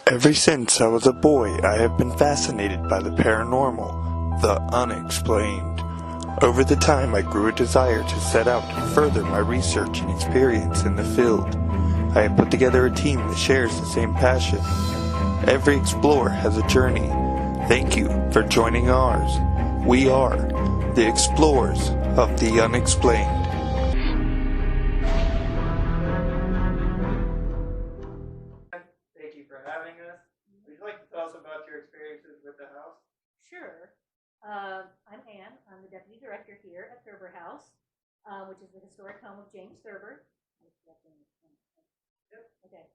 Ever since I was a boy, I have been fascinated by the paranormal, the unexplained. Over the time, I grew a desire to set out and further my research and experience in the field. I have put together a team that shares the same passion. Every explorer has a journey. Thank you for joining ours. We are the explorers of the unexplained. Thank you for having us. Would you like to tell us about your experiences with the house? Sure. I'm Anne. I'm the Deputy Director here at Thurber House, which is the historic home of James Thurber. Yep. Okay.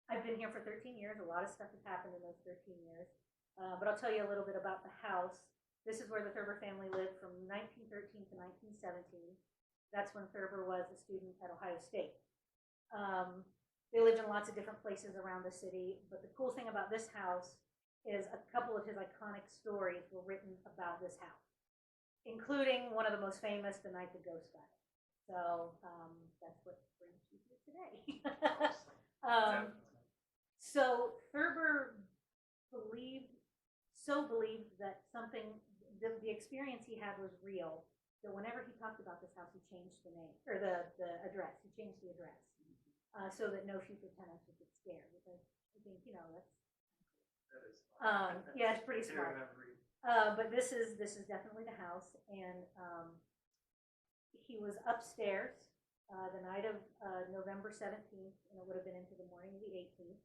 I've been here for 13 years. A lot of stuff has happened in those 13 years. But I'll tell you a little bit about the house. This is where the Thurber family lived from 1913 to 1917. That's when Thurber was a student at Ohio State. They lived in lots of different places around the city, but the cool thing about this house is a couple of his iconic stories were written about this house, including one of the most famous, The Night the Ghost Died. So that's what brings you here today. So Thurber believed that something, the experience he had was real. So whenever he talked about this house, he changed the name, or the address. He changed the address. So that no future tenants would get scared, because I think that is smart. Yeah, it's pretty smart. But this is definitely the house, and he was upstairs the night of November 17th, and it would have been into the morning of the 18th,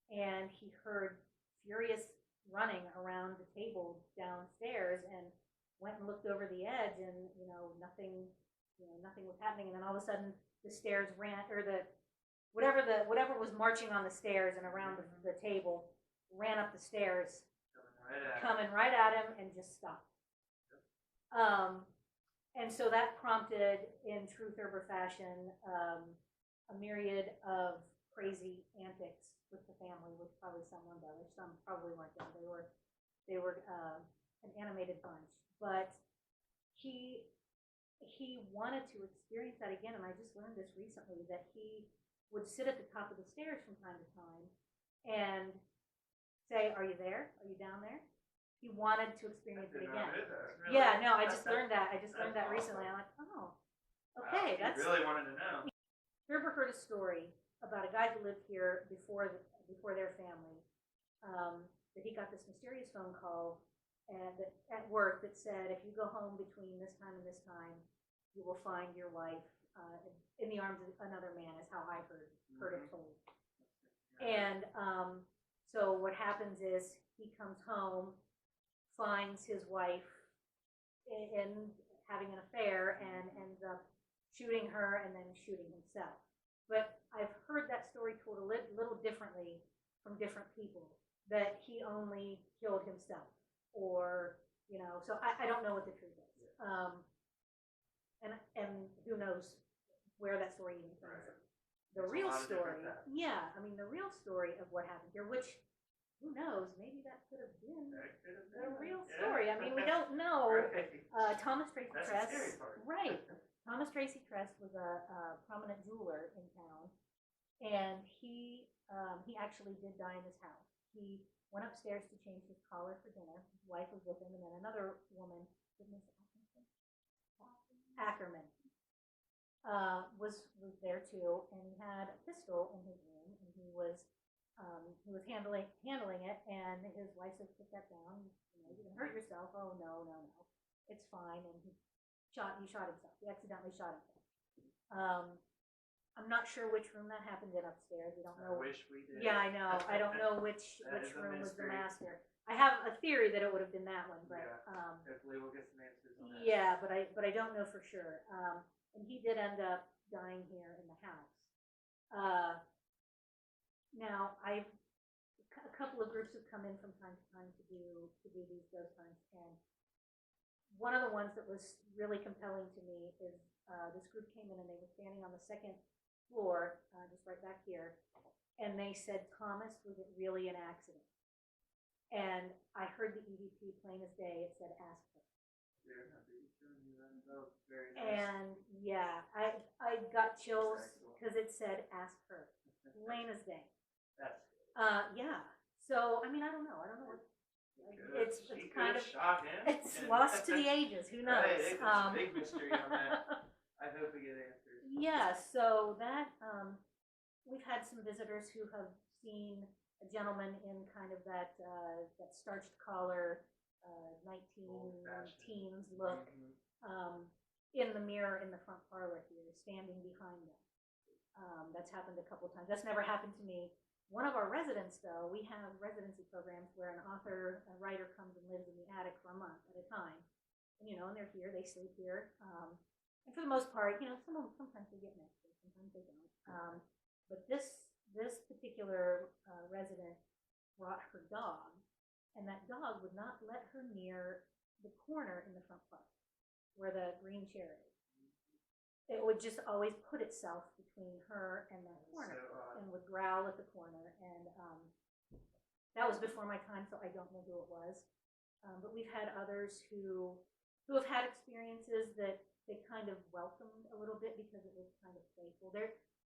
and he heard furious running around the table downstairs, and went and looked over the edge, and nothing was happening, and then all of a sudden the stairs ran, or whatever was marching on the stairs and around the table ran up the stairs, coming right at him, and just stopped. And so that prompted, in true Thurber fashion, a myriad of crazy antics with the family, which probably some were done, some probably weren't done. They were an animated bunch, but he wanted to experience that again, and I just learned this recently, that he would sit at the top of the stairs from time to time and say, "Are you there? Are you down there?" He wanted to experience it again. Really, yeah, no, I just learned that. That recently. I'm like, oh, okay, wow, that's really wanted to know. Thurber heard a story about a guy who lived here before their family. That he got this mysterious phone call at work that said, if you go home between this time and this time, you will find your wife in the arms of another man, is how I heard it told. And so what happens is he comes home, finds his wife in having an affair, and ends up shooting her and then shooting himself. But I've heard that story told a little differently from different people, that he only killed himself, or so I don't know what the truth is. And who knows where that story even comes from. The real story, the real story of what happened here, which, who knows, maybe that could have been the real story. I mean, we don't know. Thomas Tracy Tress, right. Thomas Tracy Tress was a prominent jeweler in town, and he actually did die in his house. He went upstairs to change his collar for dinner. His wife was with him, and then another woman, Ackerman, was there too, and he had a pistol in his room, and he was handling it, and his wife said, "Put that down. You can hurt yourself." "Oh, no, it's fine." And he shot himself. He accidentally shot himself. I'm not sure which room that happened in upstairs. We don't know. I wish we did. Yeah, I know. I don't know which room was the master. I have a theory that it would have been that one, but hopefully we'll get some answers on that. Yeah, but I don't know for sure. And he did end up dying here in the house. Now a couple of groups have come in from time to time to do these ghost hunts, and one of the ones that was really compelling to me is this group came in, and they were standing on the second floor, just right back here, and they said, "Thomas, was it really an accident?" And I heard the EVP plain as day. It said, "Ask her." And yeah, I got chills because it said, "Ask her," plain as day. That's good. Yeah. So, I mean, I don't know. I don't know what. It's She kind could of. have shot him. It's and- lost to the ages. Who knows? Right, it's a big mystery on that. I hope we get answers. Yeah. So that we've had some visitors who have seen a gentleman in kind of that that starched collar, 19 Old-fashioned. teens look. In the mirror in the front parlor here, standing behind them. That's happened a couple times. That's never happened to me. One of our residents, though, we have residency programs where a writer comes and lives in the attic for a month at a time. And, and they're here, they sleep here. And for the most part, sometimes they get next to, sometimes they don't. But this particular resident brought her dog, and that dog would not let her near the corner in the front park where the green chair is. It would just always put itself between her and that corner, and would growl at the corner. And that was before my time, so I don't know who it was. But we've had others who have had experiences that they kind of welcomed a little bit because it was kind of playful.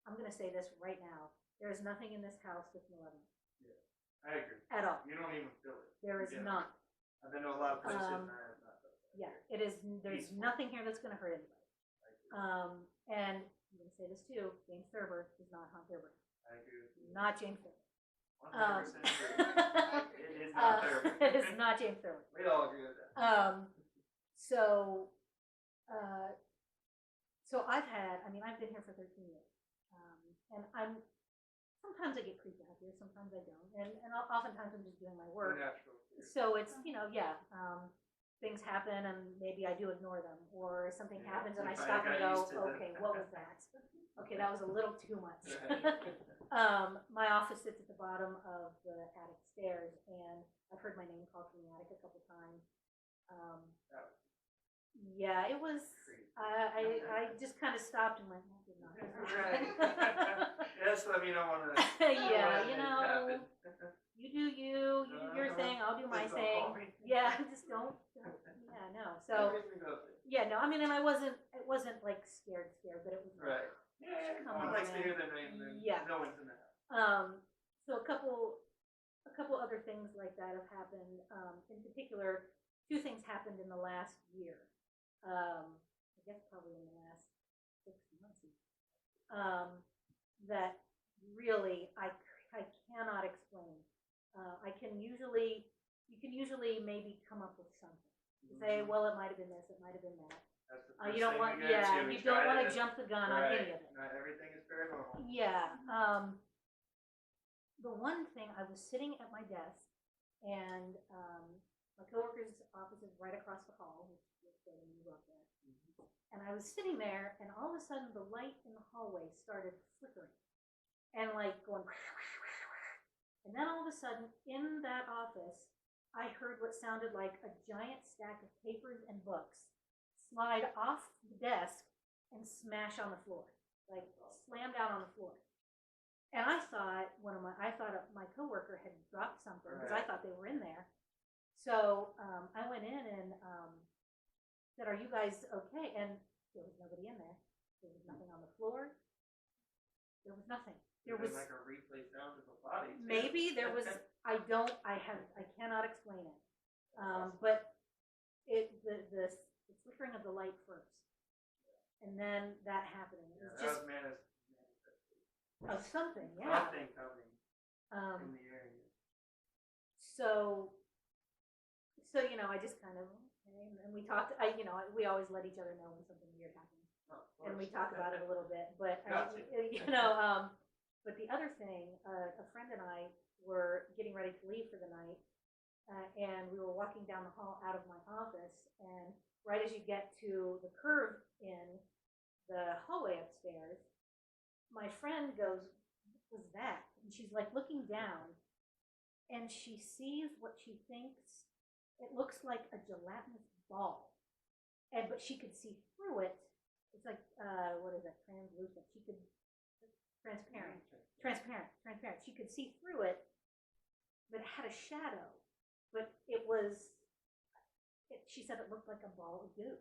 I'm going to say this right now. There is nothing in this house that's malevolent. Yeah, I agree. At all. You don't even feel it. There is not. I've been to a lot of places and I have not felt that. Yeah, it is. There's nothing here that's going to hurt anybody. And I'm going to say this too, James Thurber is not Hunt Thurber. I agree with you. Not James Thurber. 100% agree. It is not Thurber. It is not James Thurber. We all agree with that. So I've been here for 13 years. And sometimes I get creeped out here, sometimes I don't. And oftentimes I'm just doing my work. Natural. So it's, things happen and maybe I do ignore them, or something happens and I stop and go, okay, what was that? Okay, that was a little too much. My office sits at the bottom of the attic stairs, and I've heard my name called from the attic a couple times. Yeah, it was, I just kind of stopped and went, that did not happen. Right. Yes, let me know when that. Yeah, you do you do your thing, I'll do my thing. Yeah, just don't, yeah, no. So, yeah, no, I mean, and it wasn't like scared, but it was right. Yeah, no one likes to hear their name, then no one's in the house. So a couple other things like that have happened. In particular, two things happened in the last year. I guess probably in the last 6 months. That really I cannot explain. You can usually maybe come up with something. Say, well, it might have been this, it might have been that. You don't want, you don't want to jump the gun on any of it. Not everything is paranormal. Yeah. The one thing, I was sitting at my desk, and my coworker's office is right across the hall, which is when you go up there. And I was sitting there, and all of a sudden, the light in the hallway started flickering, and like going. And then all of a sudden, in that office, I heard what sounded like a giant stack of papers and books slide off the desk and smash on the floor, like slam down on the floor. And I thought my coworker had dropped something because I thought they were in there. So I went in and said, "Are you guys okay?" And there was nobody in there. There was nothing on the floor. There was nothing. There was like a replay sound of a body. Too. Maybe there was. I cannot explain it. But the flickering of the light first, and then that happening. It was just of something. Yeah. Something coming in the area. So I just kind of and we talked. We always let each other know when something weird happens, and we talk about it a little bit. But but the other thing, a friend and I were getting ready to leave for the night, and we were walking down the hall out of my office, and right as you get to the curve in the hallway upstairs, my friend goes, "What was that?" And she's like looking down, and she sees what she thinks, it looks like a gelatinous ball, but she could see through it. It's like, what is that, translucent? Transparent. She could see through it, but it had a shadow. But she said it looked like a ball of goo.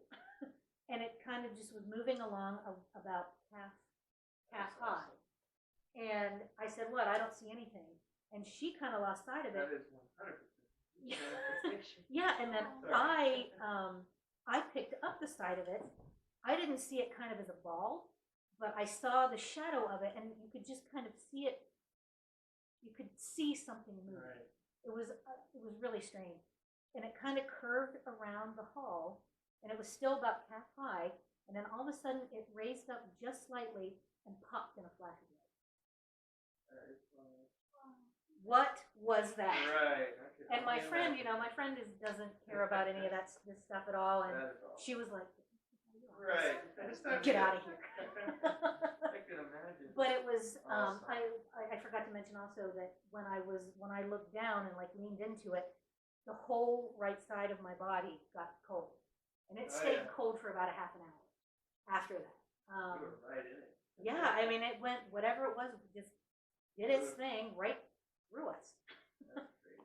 And it kind of just was moving along about half high. And I said, "What? I don't see anything." and she kind of lost sight of it. That is 100%. Yeah, and then I picked up the side of it. I didn't see it kind of as a ball, but I saw the shadow of it, and you could just kind of see it. You could see something move. Right. It was really strange, and it kind of curved around the hall, and it was still about calf high, and then all of a sudden it raised up just slightly and popped in a flash of light. What was that? Right. And my friend, my friend doesn't care about any of this stuff at all, and she was like, right. Get out of here. I can imagine. But it was, Awesome. I forgot to mention also that when I looked down and like leaned into it, the whole right side of my body got cold, and it stayed cold for about a half an hour after that. You were right in it. Yeah, I mean, it went, whatever it was, just did its thing right through us. That's crazy.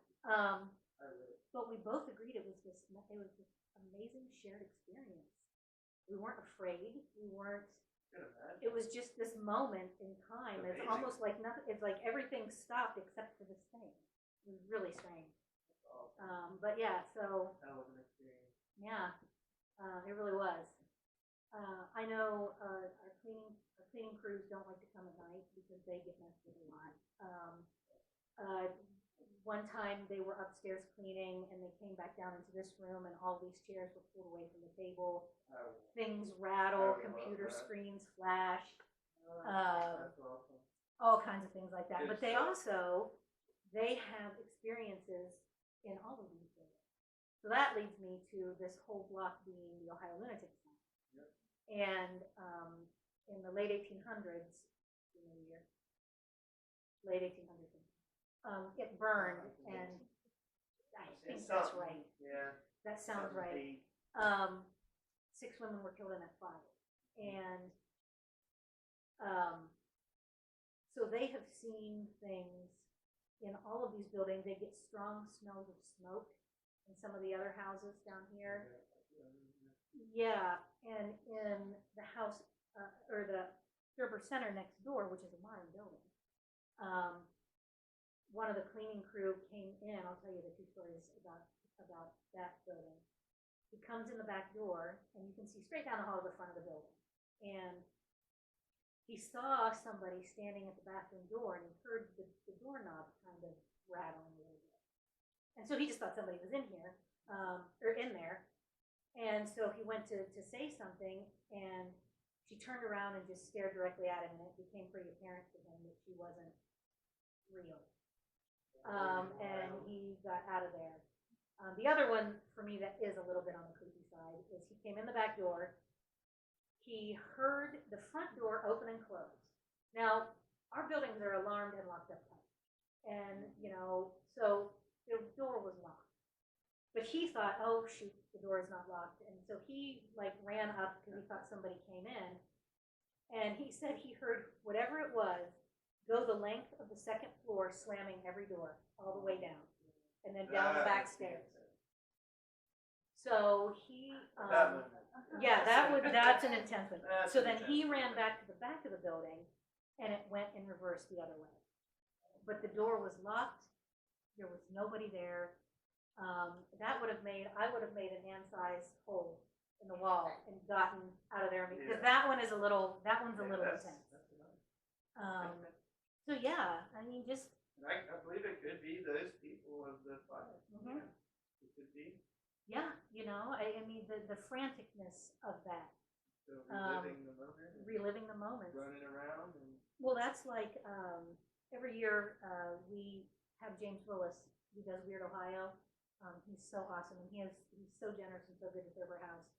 But we both agreed it was this amazing shared experience. We weren't afraid. We weren't. It was just this moment in time. It's almost like nothing. It's like everything stopped except for this thing. It was really strange. Awesome. But yeah, so That was an experience. yeah, it really was. I know our cleaning crews don't like to come at night because they get messed with a lot. One time they were upstairs cleaning and they came back down into this room and all these chairs were pulled away from the table. Things rattle, computer screens flash, That's awesome. all kinds of things like that. Good But they stuff. they have experiences in all of these buildings. So that leads me to this whole block being the Ohio Lunatic Asylum. Yep. And in the late 1800s, late 1800s, it burned, and I think that's right. Yeah. That sounds right. 6 women were killed in that fire, and so they have seen things in all of these buildings. They get strong smells of smoke in some of the other houses down here. Yeah, and in the house or the Thurber Center next door, which is a modern building, one of the cleaning crew came in. I'll tell you the 2 stories about that building. He comes in the back door, and you can see straight down the hall to the front of the building. And he saw somebody standing at the bathroom door, and he heard the doorknob kind of rattling a little bit. And so he just thought somebody was in here, or in there. And so he went to say something, and she turned around and just stared directly at him, and it became pretty apparent to him that she wasn't real. And he got out of there. The other one, for me, that is a little bit on the creepy side, is he came in the back door. He heard the front door open and close. Now, our buildings are alarmed and locked up tight. And, so the door was locked. But he thought, oh, shoot, the door is not locked. And so he, ran up because he thought somebody came in. And he said he heard whatever it was go the length of the 2nd floor, slamming every door all the way down, and then down the back stairs. So he, that's an intense one. So then he ran back to the back of the building, and it went in reverse the other way. But the door was locked. There was nobody there. I would have made a man-sized hole in the wall and gotten out of there because that one's a little intense. So yeah, I mean, just. I believe it could be those people of the fire. Mm-hmm. It could be. Yeah, I mean the franticness of that. So reliving the moment. Running around. Well, that's like every year we have James Willis. He does Weird Ohio. He's so awesome, and he's so generous and so good at Thurber House.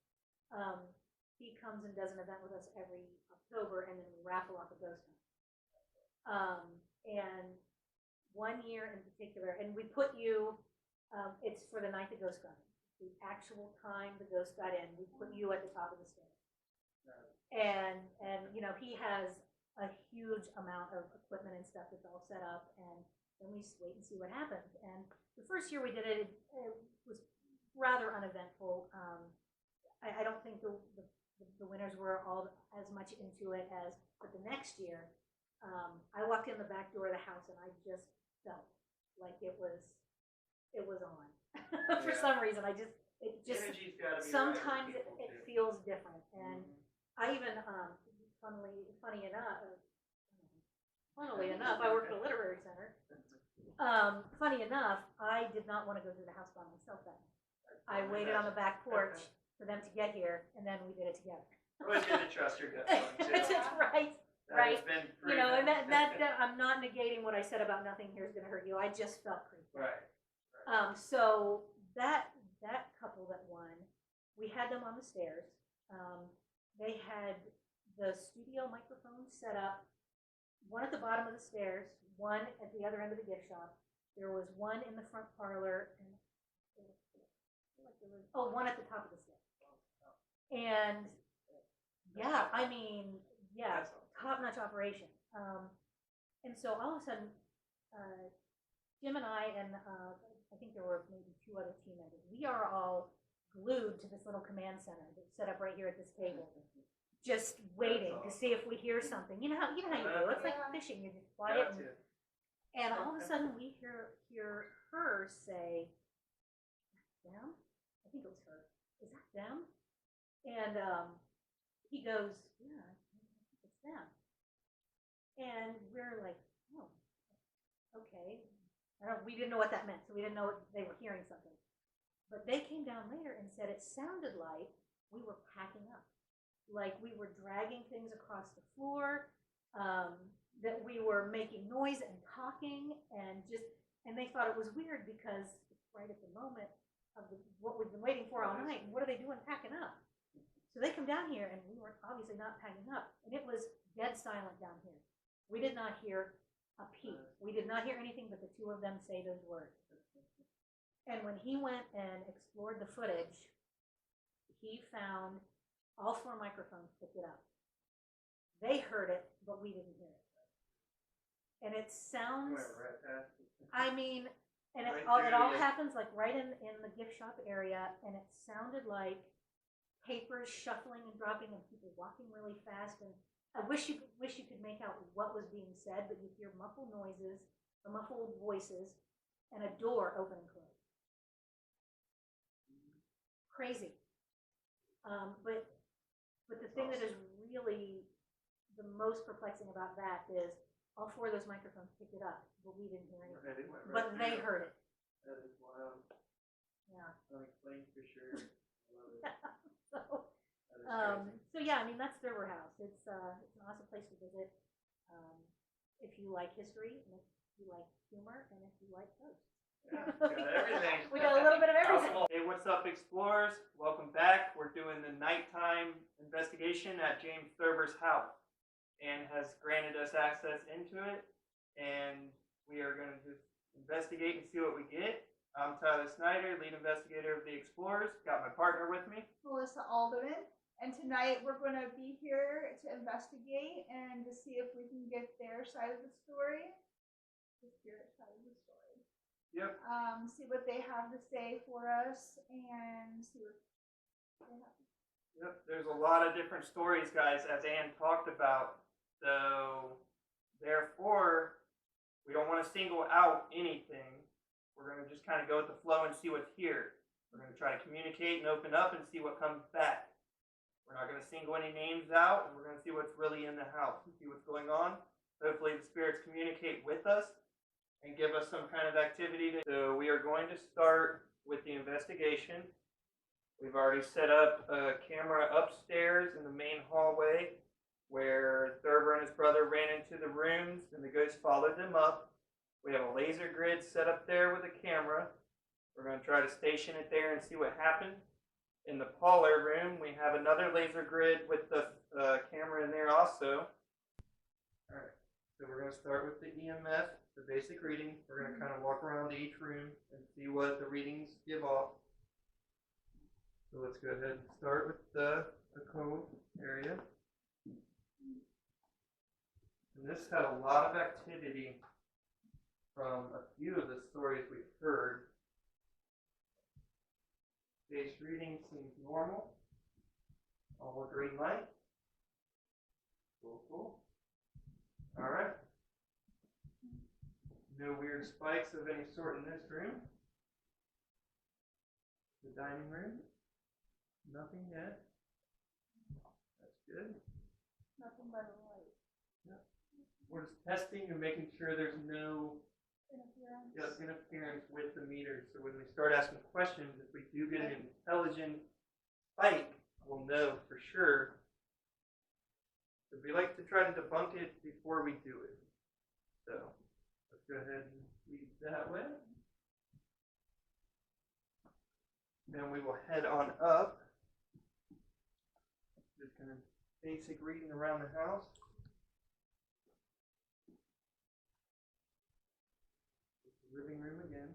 He comes and does an event with us every October, and then we raffle off a ghost hunt. And one year in particular, and we put you, it's for the night the ghost got in. The actual time the ghost got in, we put you at the top of the stairs. And he has a huge amount of equipment and stuff that's all set up, and then we just wait and see what happens. And the first year we did it, it was rather uneventful. I don't think the winners were all as much into it but the next year, I walked in the back door of the house and I just felt like it was on. For Yeah. some reason, it just Energy's gotta be sometimes right with it people, too. feels different. And Mhm. I even, funnily enough, I work at a literary center. Funny enough, I did not want to go through the house by myself that night. I waited on the back porch for them to get here, and then we did it together. Always good to trust your gut feeling, too. Right. That Right. has been You know, and proven. that I'm not negating what I said about nothing here is going to hurt you. I just felt creeped out. Right. So that couple that won, we had them on the stairs. They had the studio microphones set up, one at the bottom of the stairs, one at the other end of the gift shop. There was one in the front parlor, and one at the top of the stairs. And yeah, I mean, yeah, That's awesome. top-notch operation. And so all of a sudden, Jim and I and I think there were maybe 2 other team members. We are all glued to this little command center that's set up right here at this table, just waiting to see if we hear something. You know how you do. It's like fishing. You just quiet, and all of a sudden we hear her say, "Them?" I think it was her. Is that them? And he goes, "Yeah, I think it's them." And we're like, "Oh, okay." We didn't know what that meant, so we didn't know they were hearing something. But they came down later and said it sounded like we were packing up, like we were dragging things across the floor, that we were making noise and talking, and they thought it was weird because it's right at the moment of what we've been waiting for all night. And what are they doing packing up? So they come down here, and we were obviously not packing up, and it was dead silent down here. We did not hear a peep. We did not hear anything but the 2 of them say those words. And when he went and explored the footage, he found all 4 microphones picked it up. They heard it, but we didn't hear it. And it sounds, I mean, and it all happens like right in the gift shop area, and it sounded like papers shuffling and dropping and people walking really fast. And I wish you could make out what was being said, but you hear muffled noises, or muffled voices, and a door open and close. Crazy. But the thing that is really the most perplexing about that is all 4 of those microphones picked it up, but we didn't hear anything. But they heard it. That is wild. Yeah. Unexplained for sure. I love it. So yeah, I mean that's Thurber House. It's an awesome place to visit if you like history, and if you like humor, and if you like ghosts. Yeah, got everything. We got a little bit of everything. Hey, what's up, explorers? Welcome back. We're doing the nighttime investigation at James Thurber's house, and has granted us access into it, and we are going to just investigate and see what we get. I'm Tyler Snyder, lead investigator of the Explorers. Got my partner with me, Melissa Alderman, and tonight we're going to be here to investigate and to see if we can get their side of the story, the spirit side of the story. Yep. See what they have to say for us, and see what they have. Yep. There's a lot of different stories, guys, as Ann talked about. So, therefore, we don't want to single out anything. We're going to just kind of go with the flow and see what's here. We're going to try to communicate and open up and see what comes back. We're not going to single any names out, and we're going to see what's really in the house and see what's going on. Hopefully the spirits communicate with us and give us some kind of activity. So we are going to start with the investigation. We've already set up a camera upstairs in the main hallway where Thurber and his brother ran into the rooms, and the ghost followed them up. We have a laser grid set up there with a camera. We're going to try to station it there and see what happens. In the parlor room, we have another laser grid with the camera in there also. Alright, so we're going to start with the EMF, the basic reading. We're going to kind of walk around to each room and see what the readings give off. So let's go ahead and start with the cove area. And this had a lot of activity from a few of the stories we've heard. Base reading seems normal. All green light. Cool, cool. Alright. No weird spikes of any sort in this room. The dining room. Nothing yet. That's good. Nothing but a light. Yep. We're just testing and making sure there's no Interference. interference with the meter. So when we start asking questions, if we do get an intelligent spike, we'll know for sure. So we like to try to debunk it before we do it. So let's go ahead and leave that way. Then we will head on up. Just kind of basic reading around the house. The living room again.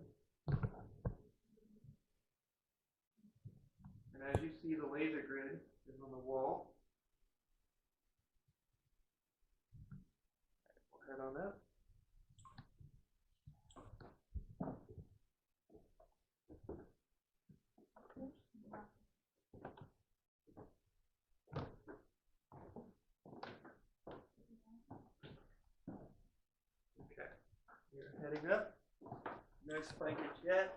And as you see, the laser grid is on the wall. We'll head on up. Okay, we're heading up. No spikage yet.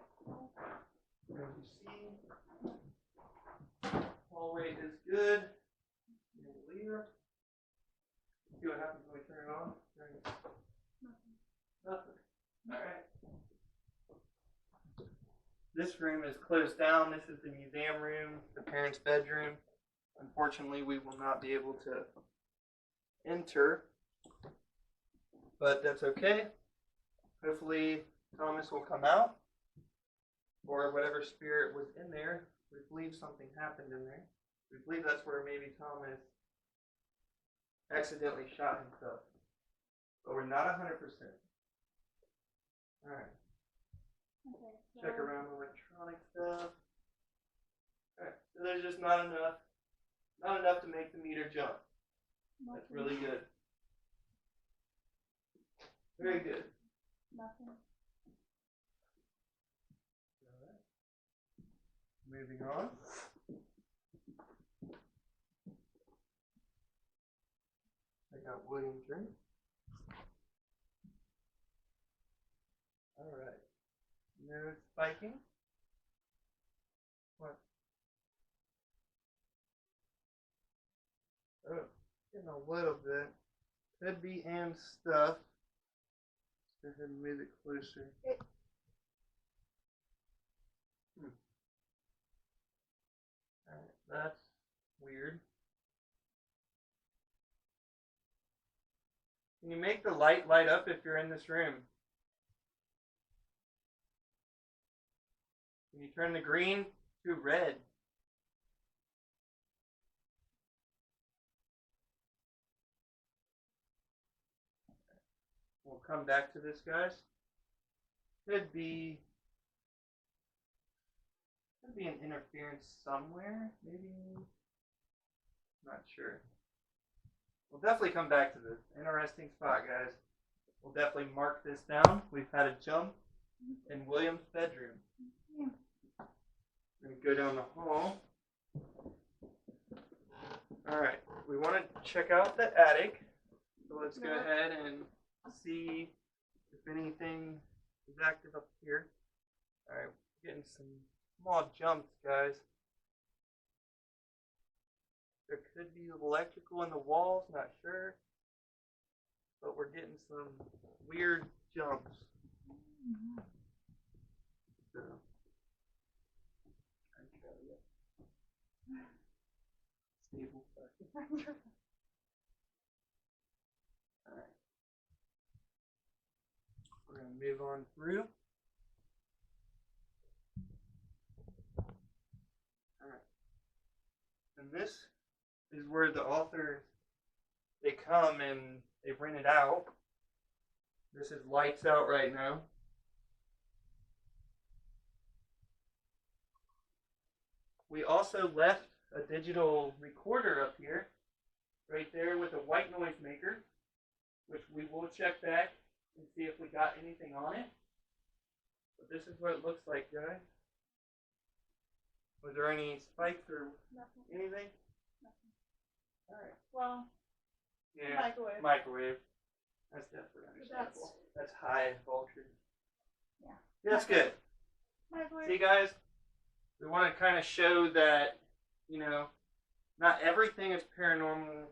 As you see, hallway is good. Clear. See what happens when we turn it on. Nothing. All right. This room is closed down. This is the museum room, the parents' bedroom. Unfortunately, we will not be able to enter, but that's okay. Hopefully, Thomas will come out, or whatever spirit was in there. We believe something happened in there. We believe that's where maybe Thomas accidentally shot himself, but we're not 100%. All right. Okay. Check around electronic stuff. Alright, so there's just not enough to make the meter jump. That's really good. Very good. Nothing. Alright. Moving on. Check out William's room. Alright. No spiking. What? Oh, getting a little bit. Could be Anne's stuff. Let's go ahead and move it closer. Alright, that's weird. Can you make the light light up if you're in this room? Can you turn the green to red? We'll come back to this, guys. Could be an interference somewhere, maybe. Not sure. We'll definitely come back to this. Interesting spot, guys. We'll definitely mark this down. We've had a jump in William's bedroom. We're going to go down the hall. Alright, we want to check out the attic. So let's go ahead and see if anything is active up here. Alright, we're getting some small jumps, guys. There could be electrical in the walls, not sure. But we're getting some weird jumps. So, stable. Alright. We're going to move on through. Alright. And this is where the authors, they come and they rent it out. This is lights out right now. We also left a digital recorder up here, right there with a white noise maker, which we will check back and see if we got anything on it. But this is what it looks like, guys. Was there any spikes or anything? Nothing. All right. Well, Yeah. microwave. Microwave. That's definitely understandable. That's high voltage. Yeah. That's good. My voice. See, guys, we want to kind of show that, not everything is paranormal.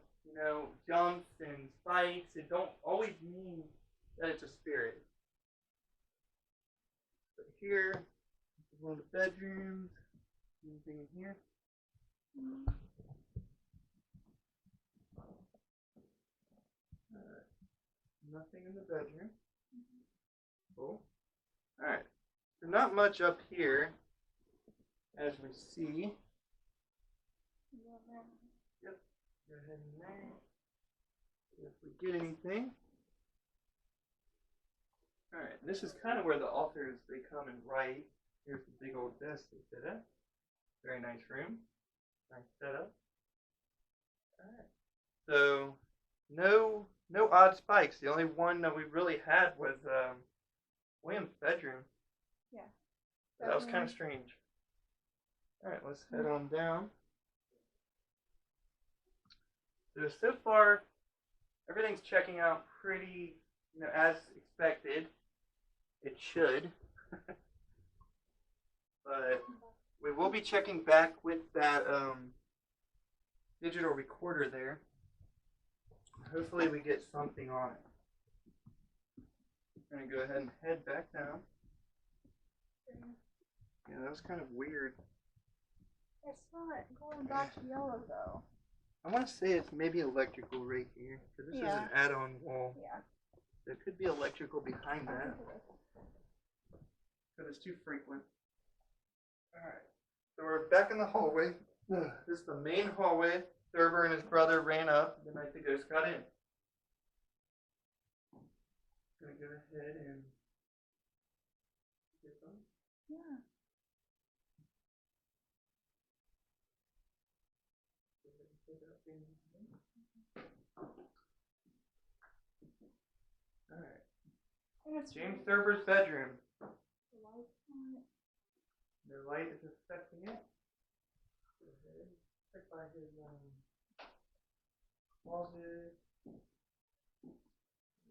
Jumps and spikes, it don't always mean that it's a spirit. But here, this is one of the bedrooms. Anything in here? Nothing in the bedroom. Cool. Alright. So not much up here, as we see. Yep. Go ahead and there. If we get anything. Alright, this is kind of where the authors, they come and write. Here's the big old desk they sit at. Very nice room. Nice setup. Alright. So, no odd spikes. The only one that we really had was William's bedroom. Yeah. That was kind of strange. Alright, let's head on down. So far, everything's checking out pretty, as expected. It should. But we will be checking back with that digital recorder there. Hopefully we get something on it. I'm going to go ahead and head back down. Yeah, that was kind of weird. I saw it going back to yellow though. I want to say it's maybe electrical right here, because this is an add-on wall. Yeah. There could be electrical behind that, because it's too frequent. Alright, so we're back in the hallway. This is the main hallway. Thurber and his brother ran up the night the ghost got in. Gonna go ahead and get them. Yeah. Alright. James Thurber's bedroom. The lights on it. The light is affecting it. Go ahead. Check by his closet.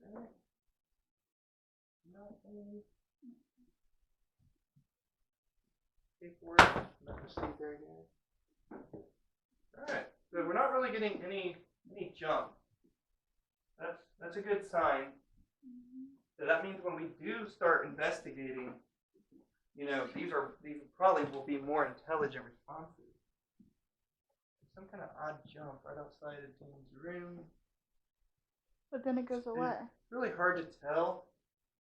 Alright. Nothing. Paperwork. Nothing to see there yet. Alright. So we're not really getting any jump. That's a good sign. So that means when we do start investigating, these probably will be more intelligent responses. Some kind of odd jump right outside of James' room. But then it goes away. It's really hard to tell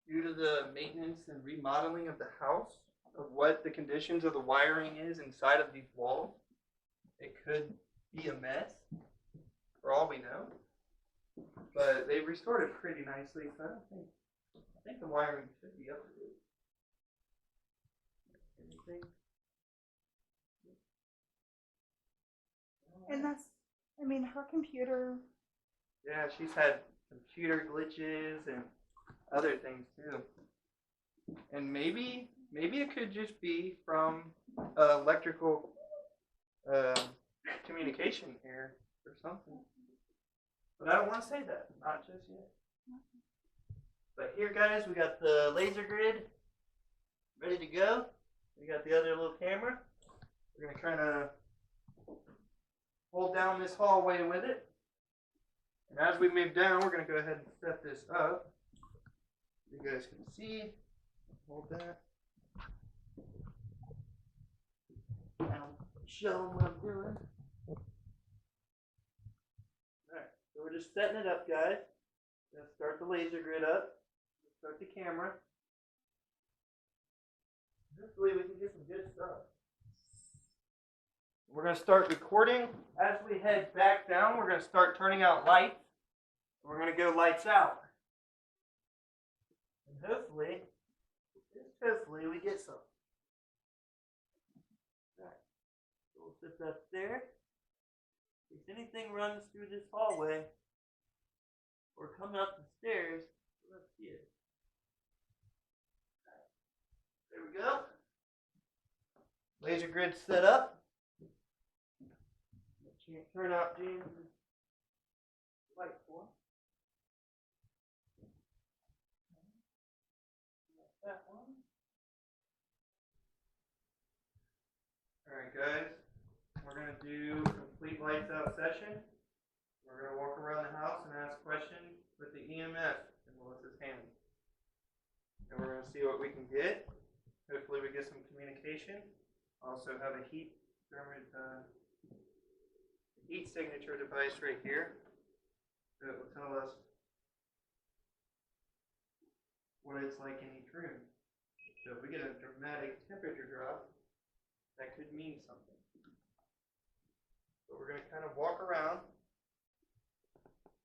due to the maintenance and remodeling of the house of what the conditions of the wiring is inside of these walls. It could be a mess, for all we know. But they restored it pretty nicely, so I think the wiring should be up to date. Anything? And her computer. Yeah, she's had computer glitches and other things too. And maybe it could just be from electrical communication error or something. But I don't want to say that, not just yet. But here, guys, we got the laser grid ready to go. We got the other little camera. We're going to kind of hold down this hallway with it. And as we move down, we're going to go ahead and set this up. You guys can see. Hold that. I'll show them what I'm doing. Alright, so we're just setting it up, guys. Let's start the laser grid up. Start the camera. Hopefully we can get some good stuff. We're going to start recording. As we head back down, we're going to start turning out lights. We're going to go lights out. And hopefully we get some. Alright, so we'll sit that there. If anything runs through this hallway or come up the stairs, let's see it. There we go. Laser grid set up. Turn out James' light for. that one. Alright guys, we're going to do a complete lights out session. We're going to walk around the house and ask questions with the EMF in Melissa's hands. And we're going to see what we can get. Hopefully we get some communication. Also have a heat signature device right here that will tell us what it's like in each room. So if we get a dramatic temperature drop, that could mean something. So we're going to kind of walk around,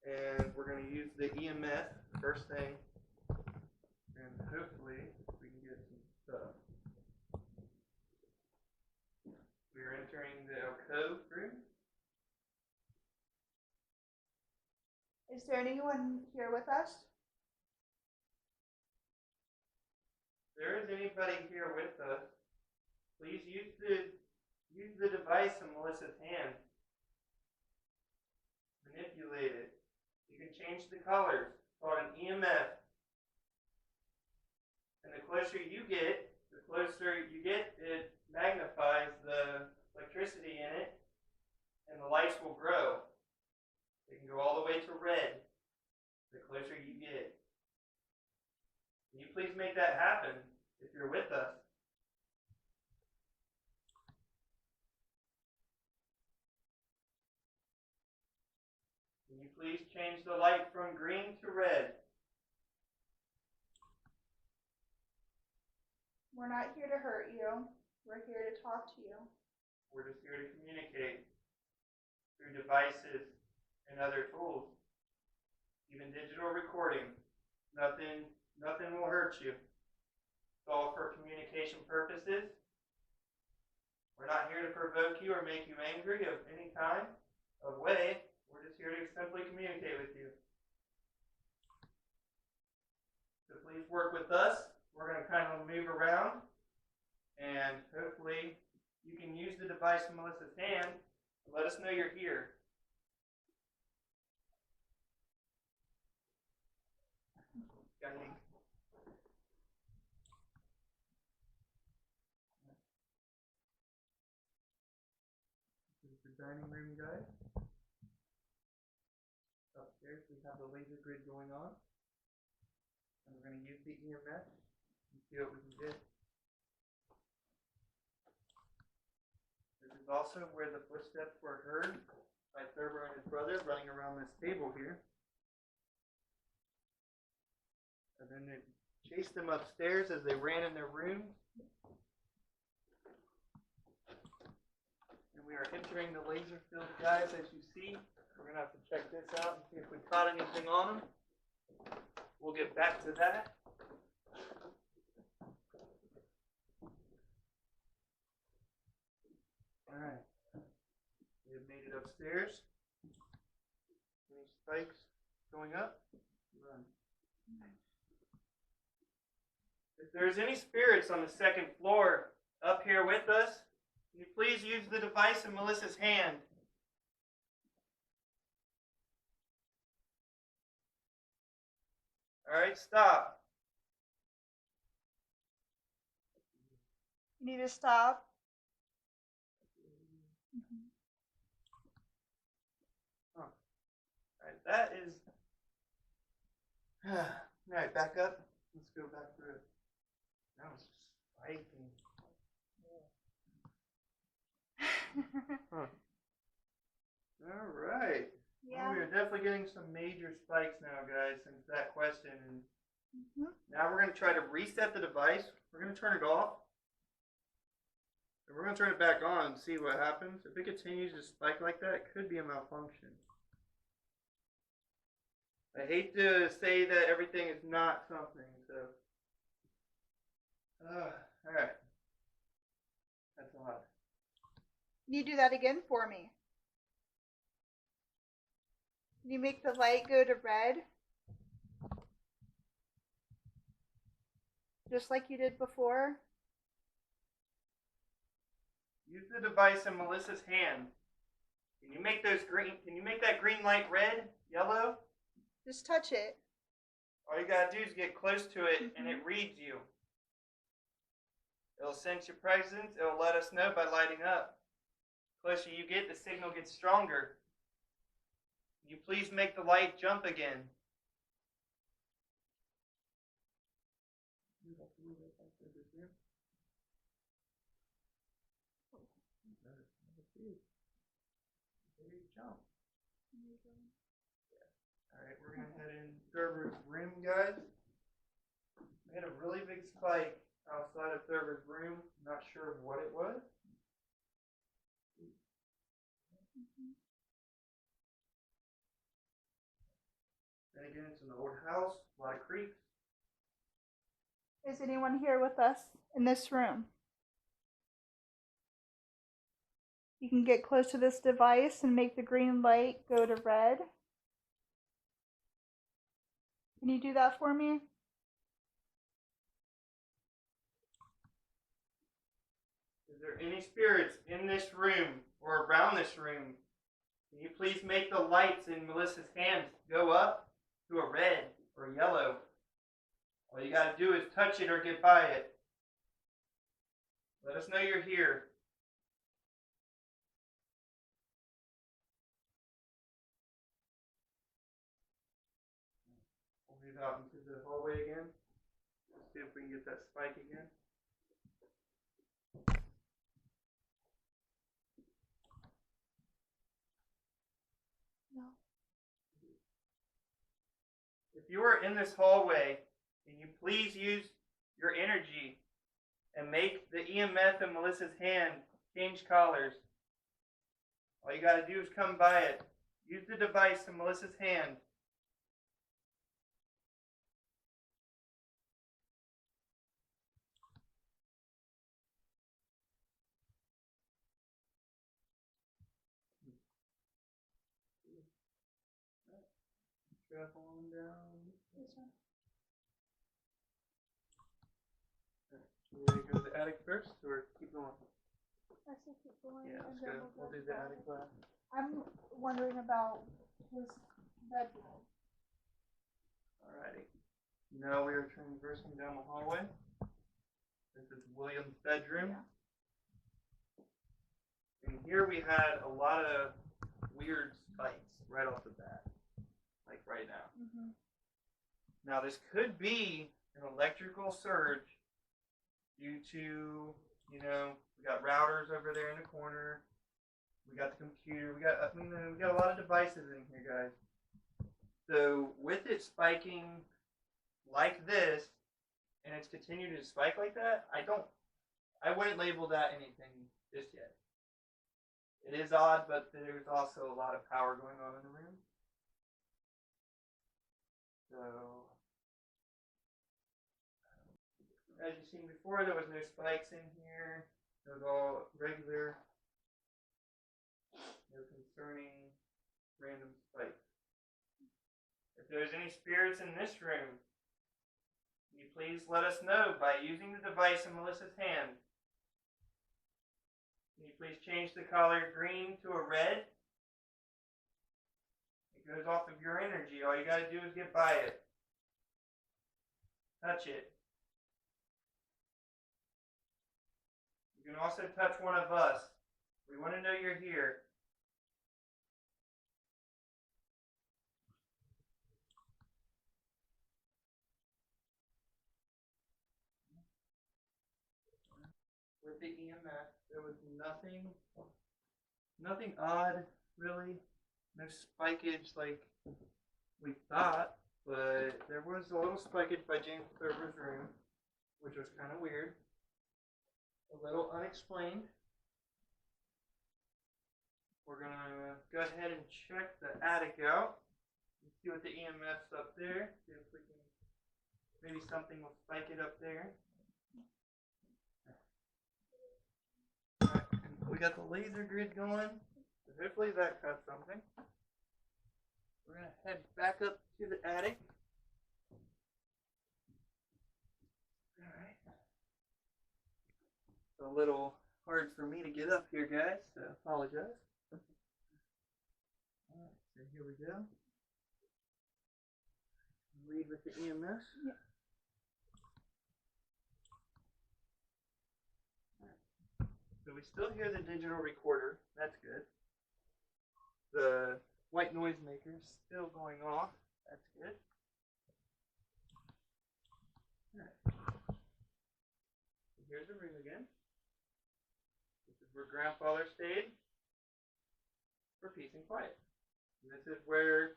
and we're going to use the EMF first thing, and hopefully we can get some stuff. We are entering the alcove room. Is there anyone here with us? If there is anybody here with us, please use the device in Melissa's hand. Manipulate it. You can change the colors. It's called an EMF. And the closer you get, it magnifies the electricity in it, and the lights will grow. They can go all the way to red the closer you get. Can you please make that happen if you're with us? Can you please change the light from green to red? We're not here to hurt you. We're here to talk to you. We're just here to communicate through devices and other tools. Even digital recording. Nothing will hurt you. It's all for communication purposes. We're not here to provoke you or make you angry of any kind of way. We're just here to simply communicate with you. So please work with us. We're going to kind of move around, and hopefully you can use the device in Melissa's hand and let us know you're here. Got any? This is the dining room, guys. Upstairs we have the laser grid going on, and we're going to use the EMF and see what we can get. This is also where the footsteps were heard by Thurber and his brother running around this table here. And then they chased them upstairs as they ran in their rooms. And we are entering the laser field, guys, as you see. We're going to have to check this out and see if we caught anything on them. We'll get back to that. Alright. We have made it upstairs. Any spikes going up? Run. If there's any spirits on the second floor up here with us, can you please use the device in Melissa's hand? Alright, stop. You need to stop. Alright, that is... Alright, back up. Let's go back through it. That was spiking. Huh. Alright. Yeah. Well, we are definitely getting some major spikes now, guys, since that question. And now we're going to try to reset the device. We're going to turn it off. And we're going to turn it back on and see what happens. If it continues to spike like that, it could be a malfunction. I hate to say that everything is not something, so. Alright. That's odd. Can you do that again for me? Can you make the light go to red? Just like you did before? Use the device in Melissa's hand. Can you make that green light red, yellow? Just touch it. All you gotta do is get close to it and it reads you. It'll sense your presence. It'll let us know by lighting up. The closer you get, the signal gets stronger. Can you please make the light jump again? Jump. Alright, we're going to head in Thurber's room, guys. We had a really big spike outside of Thurber's room. Not sure of what it was. Then again, it's an old house, a lot of creeks. Is anyone here with us in this room? You can get close to this device and make the green light go to red. Can you do that for me? Is there any spirits in this room or around this room? Can you please make the lights in Melissa's hands go up to a red or yellow? All you got to do is touch it or get by it. Let us know you're here. We'll move out into the hallway again. Let's see if we can get that spike again. No. If you are in this hallway, can you please use your energy and make the EMF in Melissa's hand change colors? All you got to do is come by it. Use the device in Melissa's hand. Travel on down. This one. You ready to go to the attic first, or keep going? I say keep going. Yeah, and let's then go. we'll We'll do to the attic last. I'm wondering about his bedroom. Alrighty. Now we are traversing down the hallway. This is William's bedroom. Yeah. And here we had a lot of weird spikes right off the bat. Like right now. Mm-hmm. Now this could be an electrical surge due to, we got routers over there in the corner. We got the computer. We got a lot of devices in here, guys. So with it spiking like this, and it's continued to spike like that, I wouldn't label that anything just yet. It is odd, but there's also a lot of power going on in the room. So, as you've seen before, there was no spikes in here. It was all regular. No concerning random spikes. If there's any spirits in this room, can you please let us know by using the device in Melissa's hand? Can you please change the color green to a red? It goes off of your energy. All you got to do is get by it. Touch it. You can also touch one of us. We want to know you're here. With the EMF, there was nothing odd, really. No spikeage like we thought, but there was a little spikeage by James Thurber's room, which was kind of weird. A little unexplained. We're going to go ahead and check the attic out and see what the EMF's up there. See if we can, maybe something will spike it up there. We got the laser grid going, so hopefully that caught something. We're going to head back up to the attic. Alright. It's a little hard for me to get up here, guys, so I apologize. Alright, so here we go. Read with the EMS. Yeah. still hear the digital recorder. That's good. The white noise maker is still going off. That's good. Alright. Here's the room again. This is where Grandfather stayed for peace and quiet. And this is where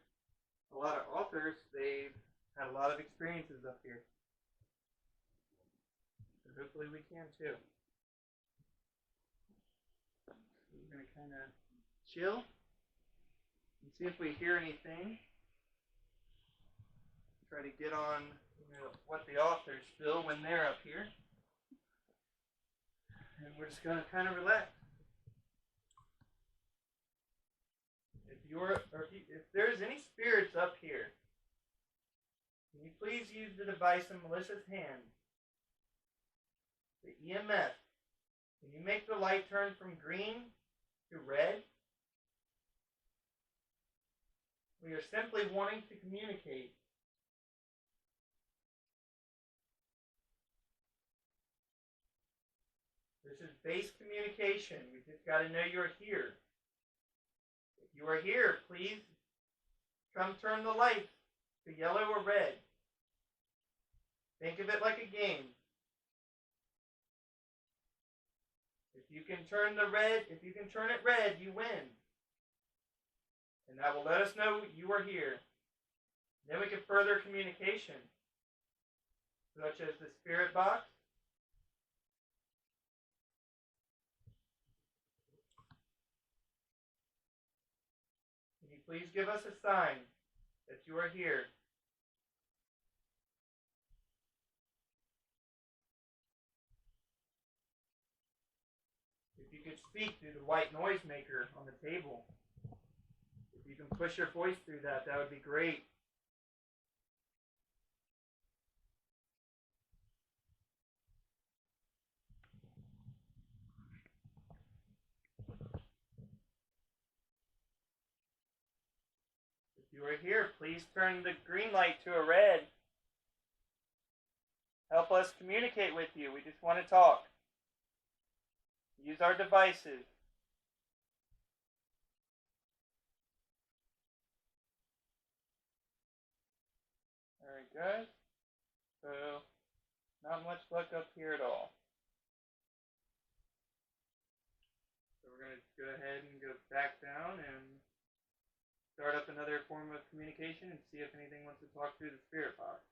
a lot of authors, they've had a lot of experiences up here. So hopefully we can too. So we're going to kind of chill and see if we hear anything. Try to get on what the authors feel when they're up here. And we're just going to kind of relax. If there's any spirits up here, can you please use the device in Melissa's hand, the EMF. Can you make the light turn from green to red? We are simply wanting to communicate. This is base communication. We just got to know you're here. If you are here, please come turn the light to yellow or red. Think of it like a game. If you can turn it red, you win. And that will let us know you are here. Then we can further communication, such as the spirit box. Can you please give us a sign that you are here? If you could speak through the white noise maker on the table, if you can push your voice through that, that would be great. If you are here, please turn the green light to a red. Help us communicate with you. We just want to talk. Use our devices. Alright guys, so not much luck up here at all. So we're going to go ahead and go back down and start up another form of communication and see if anything wants to talk through the spirit box.